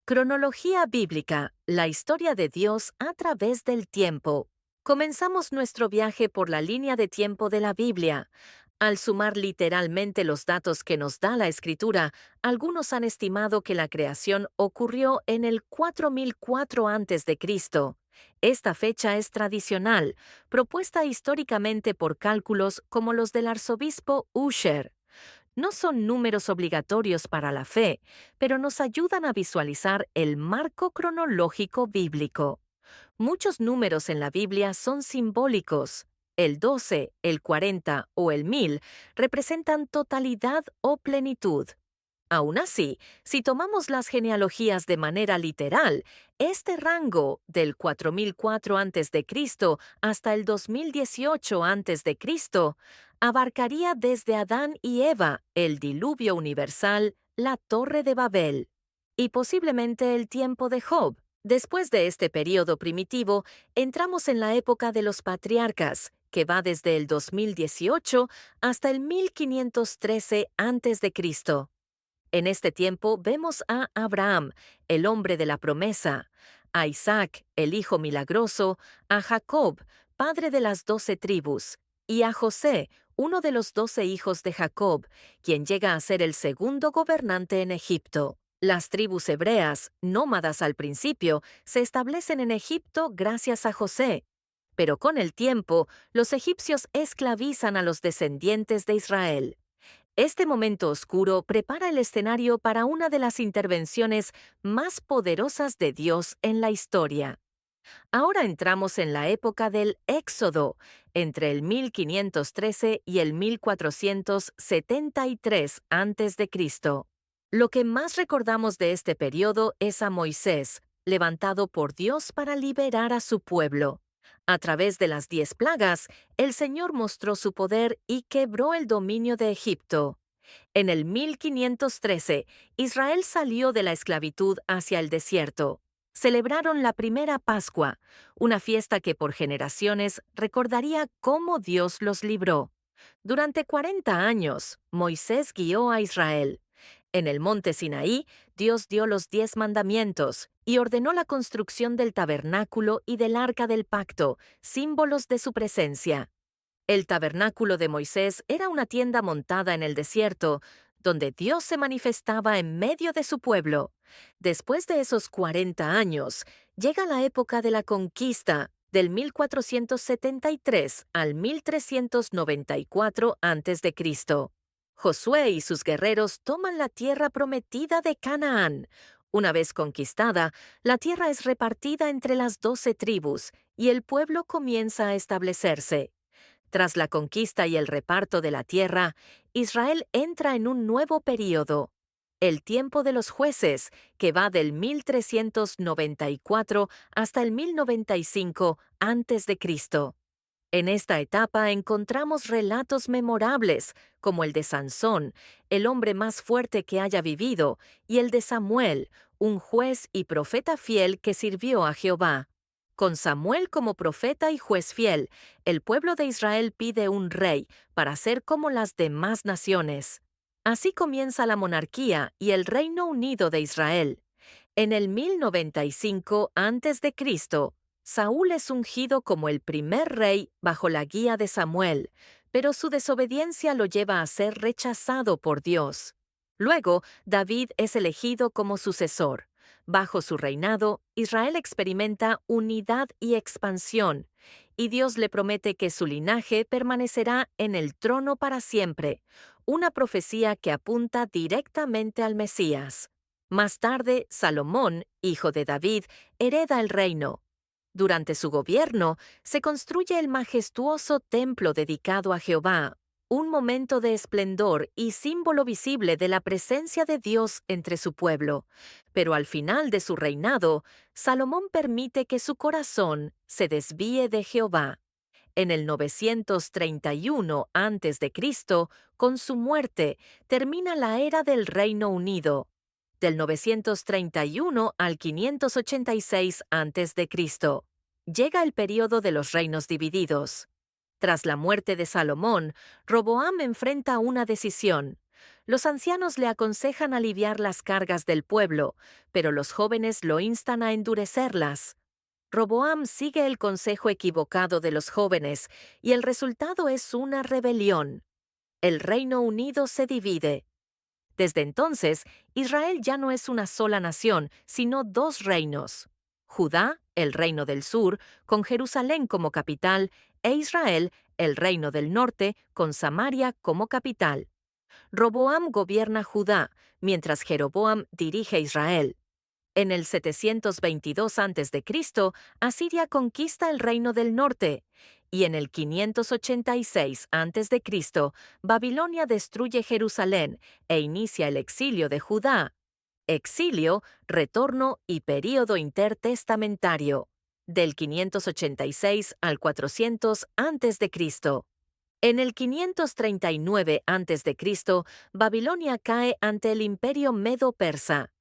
Cronología bíblica, la historia de Dios a través del tiempo. Comenzamos nuestro viaje por la línea de tiempo de la Biblia. Al sumar literalmente los datos que nos da la Escritura, algunos han estimado que la creación ocurrió en el 4004 a.C. Esta fecha es tradicional, propuesta históricamente por cálculos como los del arzobispo Ussher. No son números obligatorios para la fe, pero nos ayudan a visualizar el marco cronológico bíblico. Muchos números en la Biblia son simbólicos. El 12, el 40 o el 1000 representan totalidad o plenitud. Aún así, si tomamos las genealogías de manera literal, este rango del 4004 a.C. hasta el 2018 a.C. abarcaría desde Adán y Eva, el diluvio universal, la Torre de Babel, y posiblemente el tiempo de Job. Después de este período primitivo, entramos en la época de los patriarcas, que va desde el 2018 hasta el 1513 a.C. En este tiempo vemos a Abraham, el hombre de la promesa, a Isaac, el hijo milagroso, a Jacob, padre de las 12 tribus, y a José, uno de los 12 hijos de Jacob, quien llega a ser el segundo gobernante en Egipto. Las tribus hebreas, nómadas al principio, se establecen en Egipto gracias a José. Pero con el tiempo, los egipcios esclavizan a los descendientes de Israel. Este momento oscuro prepara el escenario para una de las intervenciones más poderosas de Dios en la historia. Ahora entramos en la época del Éxodo, entre el 1513 y el 1473 a.C. Lo que más recordamos de este periodo es a Moisés, levantado por Dios para liberar a su pueblo. A través de las 10 plagas, el Señor mostró su poder y quebró el dominio de Egipto. En el 1513, Israel salió de la esclavitud hacia el desierto. Celebraron la primera Pascua, una fiesta que por generaciones recordaría cómo Dios los libró. Durante 40 años, Moisés guió a Israel. En el monte Sinaí, Dios dio los 10 mandamientos y ordenó la construcción del tabernáculo y del arca del pacto, símbolos de su presencia. El tabernáculo de Moisés era una tienda montada en el desierto, donde Dios se manifestaba en medio de su pueblo. Después de esos 40 años, llega la época de la conquista, del 1473 al 1394 a.C. Josué y sus guerreros toman la tierra prometida de Canaán. Una vez conquistada, la tierra es repartida entre las 12 tribus y el pueblo comienza a establecerse. Tras la conquista y el reparto de la tierra, Israel entra en un nuevo período, el tiempo de los jueces, que va del 1394 hasta el 1095 a.C. En esta etapa encontramos relatos memorables, como el de Sansón, el hombre más fuerte que haya vivido, y el de Samuel, un juez y profeta fiel que sirvió a Jehová. Con Samuel como profeta y juez fiel, el pueblo de Israel pide un rey para ser como las demás naciones. Así comienza la monarquía y el Reino Unido de Israel. En el 1095 a.C., Saúl es ungido como el primer rey bajo la guía de Samuel, pero su desobediencia lo lleva a ser rechazado por Dios. Luego, David es elegido como sucesor. Bajo su reinado, Israel experimenta unidad y expansión, y Dios le promete que su linaje permanecerá en el trono para siempre, una profecía que apunta directamente al Mesías. Más tarde, Salomón, hijo de David, hereda el reino. Durante su gobierno, se construye el majestuoso templo dedicado a Jehová, un momento de esplendor y símbolo visible de la presencia de Dios entre su pueblo. Pero al final de su reinado, Salomón permite que su corazón se desvíe de Jehová. En el 931 a.C., con su muerte, termina la era del Reino Unido. Del 931 al 586 a.C., llega el período de los reinos divididos. Tras la muerte de Salomón, Roboam enfrenta una decisión: Los ancianos le aconsejan aliviar las cargas del pueblo, pero los jóvenes lo instan a endurecerlas. Roboam sigue el consejo equivocado de los jóvenes y el resultado es una rebelión. El Reino Unido se divide. Desde entonces, Israel ya no es una sola nación, sino dos reinos. Judá, el reino del sur, con Jerusalén como capital, e Israel, el reino del norte, con Samaria como capital. Roboam gobierna Judá, mientras Jeroboam dirige Israel. En el 722 a.C., Asiria conquista el reino del norte, y en el 586 a.C., Babilonia destruye Jerusalén e inicia el exilio de Judá. Exilio, retorno y período intertestamentario, del 586 al 400 a.C. En el 539 a.C., Babilonia cae ante el imperio medo-persa.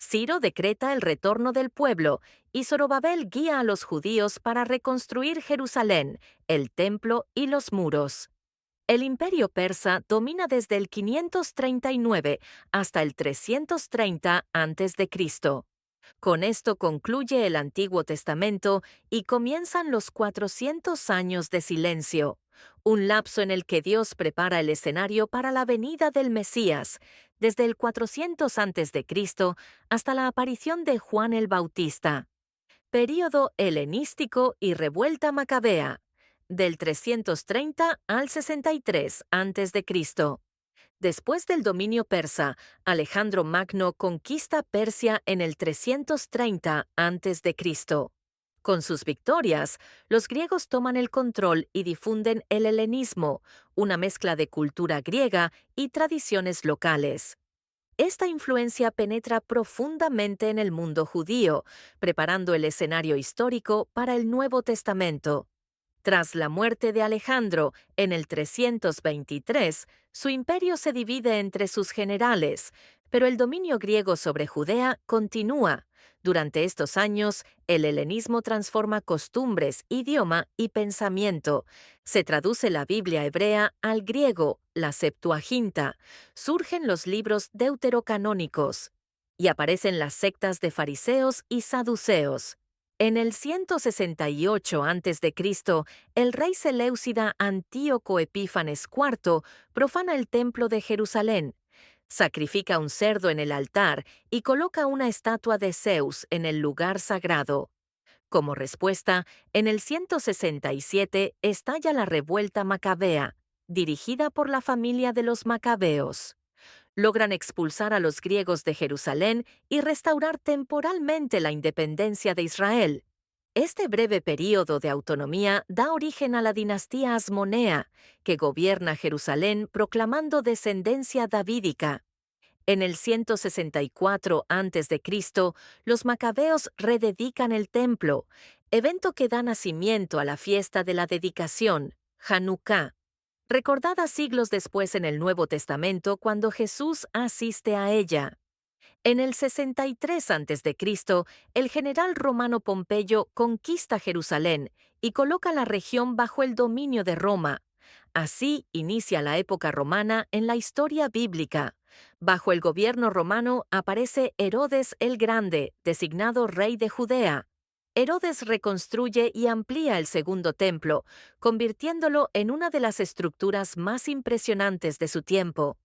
Ciro decreta el retorno del pueblo y Zorobabel guía a los judíos para reconstruir Jerusalén, el templo y los muros. El imperio persa domina desde el 539 hasta el 330 a.C. Con esto concluye el Antiguo Testamento y comienzan los 400 años de silencio, un lapso en el que Dios prepara el escenario para la venida del Mesías, desde el 400 a.C. hasta la aparición de Juan el Bautista. Período helenístico y revuelta macabea, del 330 al 63 a.C. Después del dominio persa, Alejandro Magno conquista Persia en el 330 a.C. Con sus victorias, los griegos toman el control y difunden el helenismo, una mezcla de cultura griega y tradiciones locales. Esta influencia penetra profundamente en el mundo judío, preparando el escenario histórico para el Nuevo Testamento. Tras la muerte de Alejandro en el 323, su imperio se divide entre sus generales, pero el dominio griego sobre Judea continúa. Durante estos años, el helenismo transforma costumbres, idioma y pensamiento. Se traduce la Biblia hebrea al griego, la Septuaginta. Surgen los libros deuterocanónicos. Y aparecen las sectas de fariseos y saduceos. En el 168 a.C., el rey seleucida Antíoco Epífanes IV profana el templo de Jerusalén, sacrifica un cerdo en el altar y coloca una estatua de Zeus en el lugar sagrado. Como respuesta, en el 167 estalla la revuelta macabea, dirigida por la familia de los macabeos. Logran expulsar a los griegos de Jerusalén y restaurar temporalmente la independencia de Israel. Este breve período de autonomía da origen a la dinastía Asmonea, que gobierna Jerusalén proclamando descendencia davídica. En el 164 a.C., los macabeos rededican el templo, evento que da nacimiento a la fiesta de la dedicación, Hanukkah, recordada siglos después en el Nuevo Testamento cuando Jesús asiste a ella. En el 63 a.C., el general romano Pompeyo conquista Jerusalén y coloca la región bajo el dominio de Roma. Así inicia la época romana en la historia bíblica. Bajo el gobierno romano aparece Herodes el Grande, designado rey de Judea. Herodes reconstruye y amplía el segundo templo, convirtiéndolo en una de las estructuras más impresionantes de su tiempo.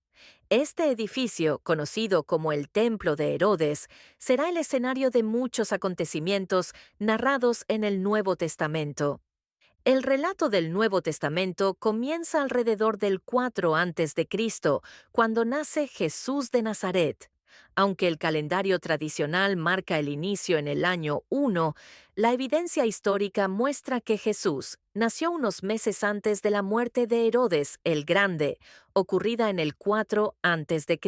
Este edificio, conocido como el Templo de Herodes, será el escenario de muchos acontecimientos narrados en el Nuevo Testamento. El relato del Nuevo Testamento comienza alrededor del 4 a.C., cuando nace Jesús de Nazaret. Aunque el calendario tradicional marca el inicio en el año 1, la evidencia histórica muestra que Jesús nació unos meses antes de la muerte de Herodes el Grande, ocurrida en el 4 a.C.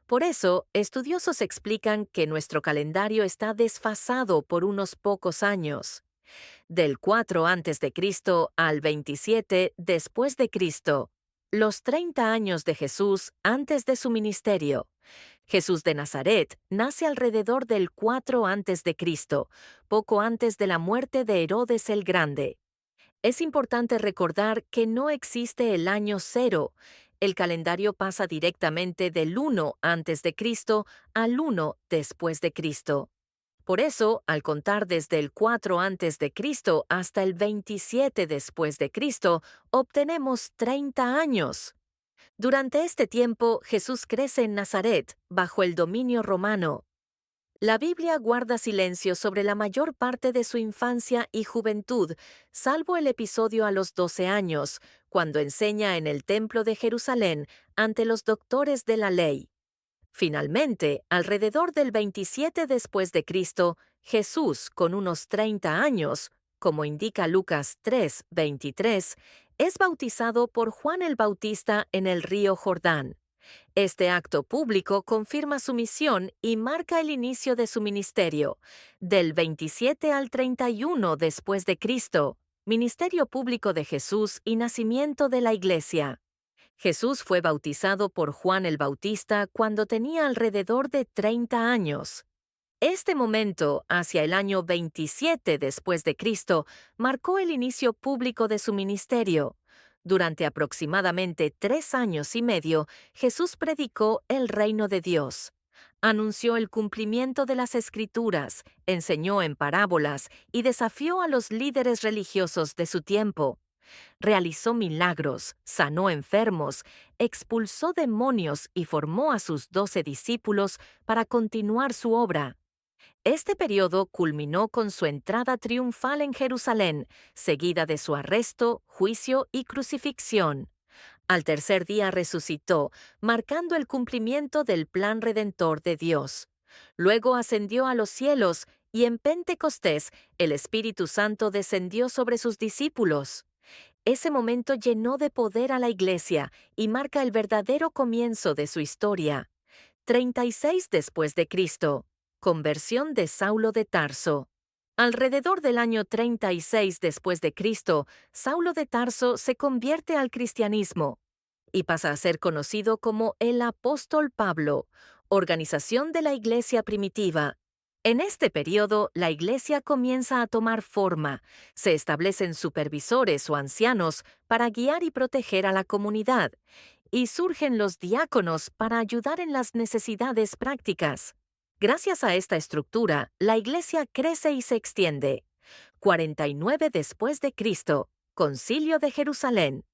Por eso, estudiosos explican que nuestro calendario está desfasado por unos pocos años. Del 4 a.C. al 27 después de Cristo, los 30 años de Jesús antes de su ministerio. Jesús de Nazaret nace alrededor del 4 a.C., poco antes de la muerte de Herodes el Grande. Es importante recordar que no existe el año cero. el calendario pasa directamente del 1 antes de Cristo al 1 después de Cristo. Por eso, al contar desde el 4 antes de Cristo hasta el 27 después de Cristo, obtenemos 30 años. Durante este tiempo, Jesús crece en Nazaret, bajo el dominio romano. La Biblia guarda silencio sobre la mayor parte de su infancia y juventud, salvo el episodio a los 12 años, cuando enseña en el Templo de Jerusalén ante los doctores de la ley. Finalmente, alrededor del 27 después de Cristo, Jesús, con unos 30 años, como indica Lucas 3:23, es bautizado por Juan el Bautista en el río Jordán. Este acto público confirma su misión y marca el inicio de su ministerio, del 27 al 31 después de Cristo, ministerio público de Jesús y nacimiento de la Iglesia. Jesús fue bautizado por Juan el Bautista cuando tenía alrededor de 30 años. Este momento, hacia el año 27 después de Cristo, marcó el inicio público de su ministerio. Durante aproximadamente 3 años y medio, Jesús predicó el reino de Dios. Anunció el cumplimiento de las Escrituras, enseñó en parábolas y desafió a los líderes religiosos de su tiempo. Realizó milagros, sanó enfermos, expulsó demonios y formó a sus 12 discípulos para continuar su obra. Este periodo culminó con su entrada triunfal en Jerusalén, seguida de su arresto, juicio y crucifixión. Al tercer día resucitó, marcando el cumplimiento del plan redentor de Dios. Luego ascendió a los cielos y en Pentecostés el Espíritu Santo descendió sobre sus discípulos. Ese momento llenó de poder a la Iglesia y marca el verdadero comienzo de su historia. 36 después de Cristo. Conversión de Saulo de Tarso. Alrededor del año 36 después de Cristo, Saulo de Tarso se convierte al cristianismo y pasa a ser conocido como el apóstol Pablo, organización de la Iglesia primitiva. En este periodo, la Iglesia comienza a tomar forma. Se establecen supervisores o ancianos para guiar y proteger a la comunidad, y surgen los diáconos para ayudar en las necesidades prácticas. Gracias a esta estructura, la Iglesia crece y se extiende. 49 después de Cristo, Concilio de Jerusalén.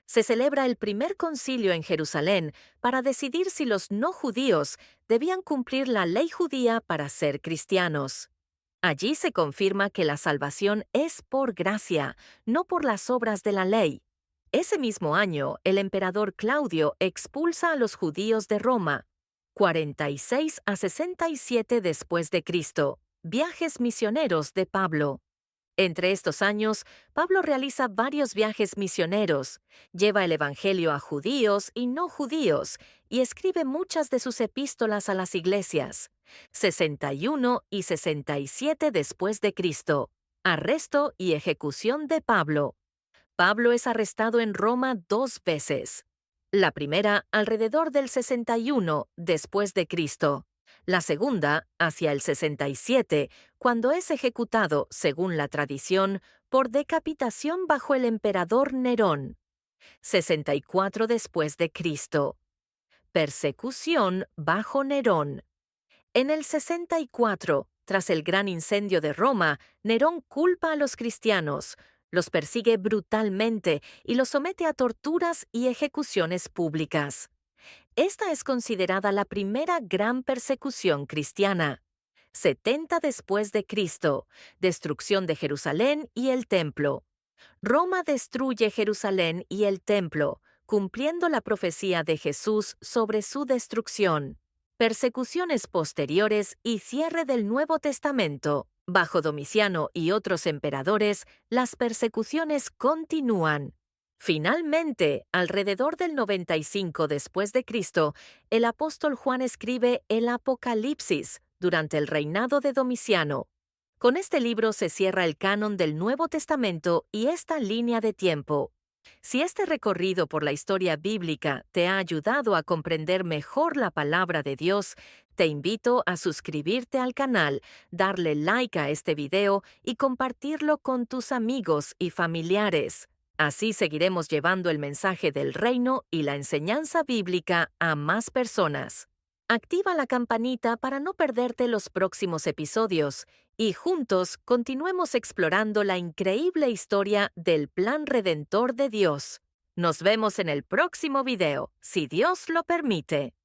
Se celebra el primer concilio en Jerusalén para decidir si los no judíos debían cumplir la ley judía para ser cristianos. Allí se confirma que la salvación es por gracia, no por las obras de la ley. Ese mismo año, el emperador Claudio expulsa a los judíos de Roma. 46 a 67 después de Cristo. Viajes misioneros de Pablo. Entre estos años, Pablo realiza varios viajes misioneros, lleva el Evangelio a judíos y no judíos, y escribe muchas de sus epístolas a las iglesias. 61 y 67 después de Cristo. Arresto y ejecución de Pablo. Pablo es arrestado en Roma 2 veces. La primera alrededor del 61 después de Cristo. La segunda hacia el 67, cuando es ejecutado, según la tradición, por decapitación bajo el emperador Nerón. 64 después de Cristo. Persecución bajo Nerón. En el 64, tras el gran incendio de Roma, Nerón culpa a los cristianos, los persigue brutalmente y los somete a torturas y ejecuciones públicas. Esta es considerada la primera gran persecución cristiana. 70 después de Cristo, destrucción de Jerusalén y el templo. Roma destruye Jerusalén y el templo, cumpliendo la profecía de Jesús sobre su destrucción. Persecuciones posteriores y cierre del Nuevo Testamento. Bajo Domiciano y otros emperadores, las persecuciones continúan. Finalmente, alrededor del 95 después de Cristo, el apóstol Juan escribe el Apocalipsis durante el reinado de Domiciano. Con este libro se cierra el canon del Nuevo Testamento y esta línea de tiempo. Si este recorrido por la historia bíblica te ha ayudado a comprender mejor la palabra de Dios, te invito a suscribirte al canal, darle like a este video y compartirlo con tus amigos y familiares. Así seguiremos llevando el mensaje del reino y la enseñanza bíblica a más personas. Activa la campanita para no perderte los próximos episodios y juntos continuemos explorando la increíble historia del plan redentor de Dios. Nos vemos en el próximo video, si Dios lo permite.